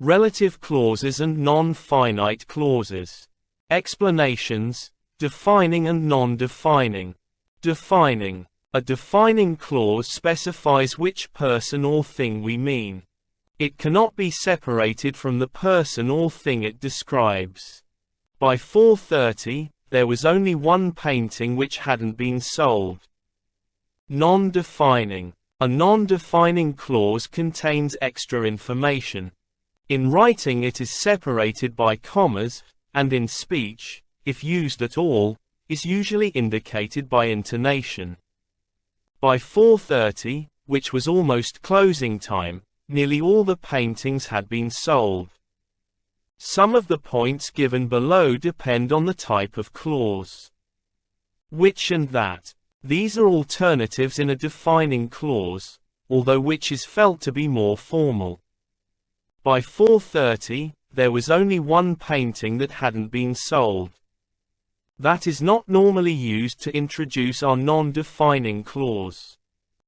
Relative clauses and non-finite clauses. Explanations. Defining and non-defining. Defining. A defining clause specifies which person or thing we mean. It cannot be separated from the person or thing it describes. By 4:30, there was only one painting which hadn't been sold. Non-defining. A non-defining clause contains extra information. In writing it is separated by commas, and in speech, if used at all, is usually indicated by intonation. By 4:30, which was almost closing time, nearly all the paintings had been sold. Some of the points given below depend on the type of clause. Which and that. These are alternatives in a defining clause, although which is felt to be more formal. By 4:30, there was only one painting that hadn't been sold. That is not normally used to introduce our non-defining clause.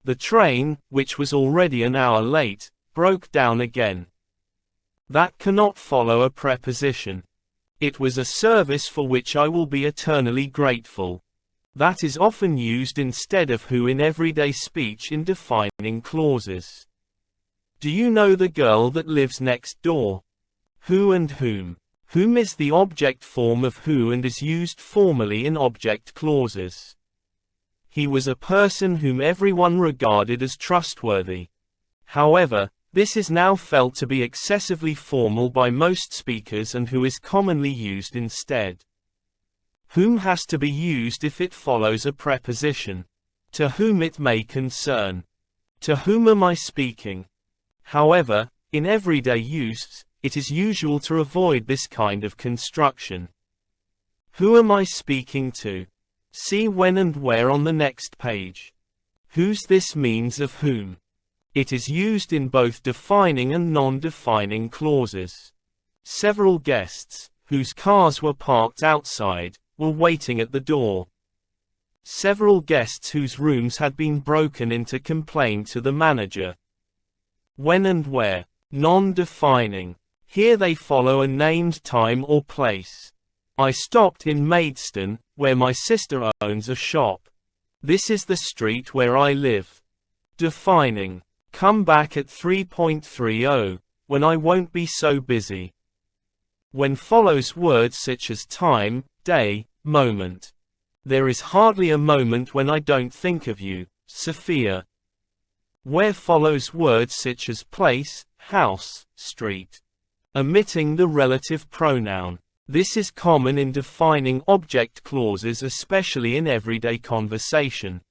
The train, which was already an hour late, broke down again. That cannot follow a preposition. It was a service for which I will be eternally grateful. That is often used instead of who in everyday speech in defining clauses. Do you know the girl that lives next door? Who and whom. Whom is the object form of who and is used formally in object clauses. He was a person whom everyone regarded as trustworthy. However, this is now felt to be excessively formal by most speakers and who is commonly used instead. Whom has to be used if it follows a preposition. To whom it may concern. To whom am I speaking? However, in everyday use, it is usual to avoid this kind of construction. Who am I speaking to? See when and where on the next page. Whose this means of whom. It is used in both defining and non-defining clauses. Several guests, whose cars were parked outside, were waiting at the door. Several guests whose rooms had been broken into complained to the manager. When and where. Non-defining. Here they follow a named time or place. I stopped in Maidstone, where my sister owns a shop. This is the street where I live. Defining. Come back at 3:30, when I won't be so busy. When follows words such as time, day, moment. There is hardly a moment when I don't think of you, Sophia. Where follows words such as place, house, street. Omitting the relative pronoun. This is common in defining object clauses, especially in everyday conversation.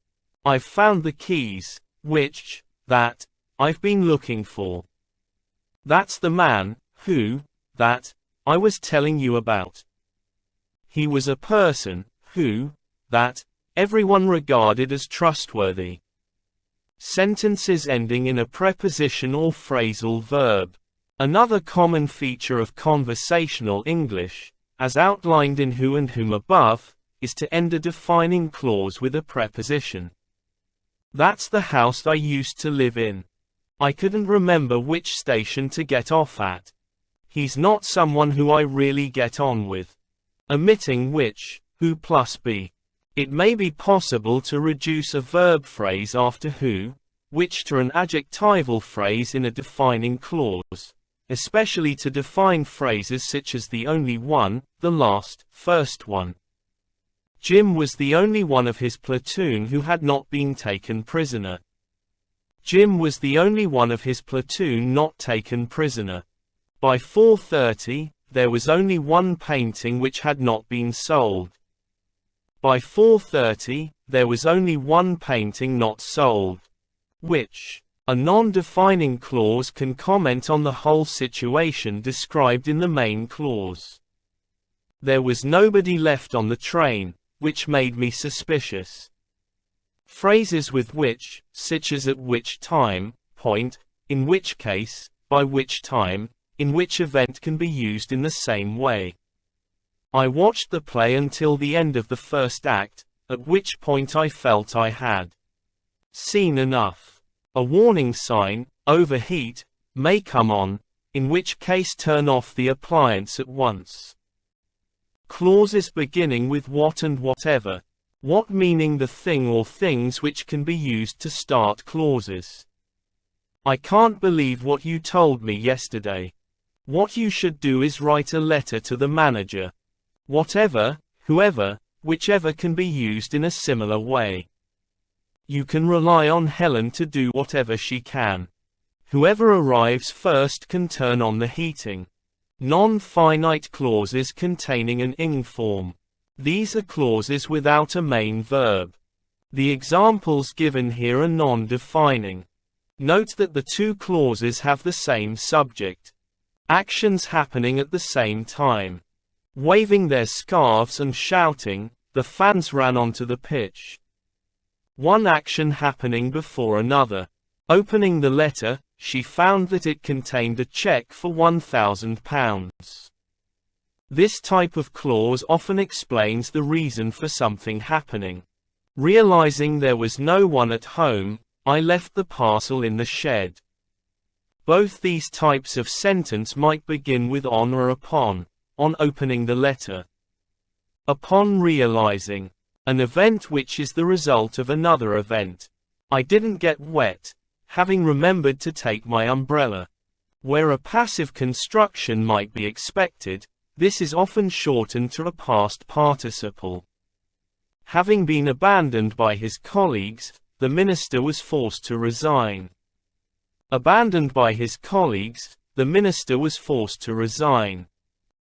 I've found the keys, which, that, I've been looking for. That's the man, who, that, I was telling you about. He was a person, who, that, everyone regarded as trustworthy. Sentences ending in a preposition or phrasal verb. Another common feature of conversational English, as outlined in who and whom above, is to end a defining clause with a preposition. That's the house I used to live in. I couldn't remember which station to get off at. He's not someone who I really get on with. Omitting which, who plus be. It may be possible to reduce a verb phrase after who, which to an adjectival phrase in a defining clause, especially to define phrases such as the only one, the last, first one. Jim was the only one of his platoon who had not been taken prisoner. Jim was the only one of his platoon not taken prisoner. By 4:30, there was only one painting which had not been sold. By 4:30, there was only one painting not sold. Which. A non-defining clause can comment on the whole situation described in the main clause. There was nobody left on the train, which made me suspicious. Phrases with which, such as at which time, point, in which case, by which time, in which event can be used in the same way. I watched the play until the end of the first act, at which point I felt I had seen enough. A warning sign, overheat, may come on, in which case turn off the appliance at once. Clauses beginning with what and whatever. What meaning the thing or things which can be used to start clauses. I can't believe what you told me yesterday. What you should do is write a letter to the manager. Whatever, whoever, whichever can be used in a similar way. You can rely on Helen to do whatever she can. Whoever arrives first can turn on the heating. Non-finite clauses containing an ing form. These are clauses without a main verb. The examples given here are non-defining. Note that the two clauses have the same subject. Actions happening at the same time. Waving their scarves and shouting, the fans ran onto the pitch. One action happening before another. Opening the letter, she found that it contained a check for £1,000. This type of clause often explains the reason for something happening. Realizing there was no one at home, I left the parcel in the shed. Both these types of sentence might begin with on or upon opening the letter. Upon realizing. An event which is the result of another event. I didn't get wet, having remembered to take my umbrella. Where a passive construction might be expected, this is often shortened to a past participle. Having been abandoned by his colleagues, the minister was forced to resign. Abandoned by his colleagues, the minister was forced to resign.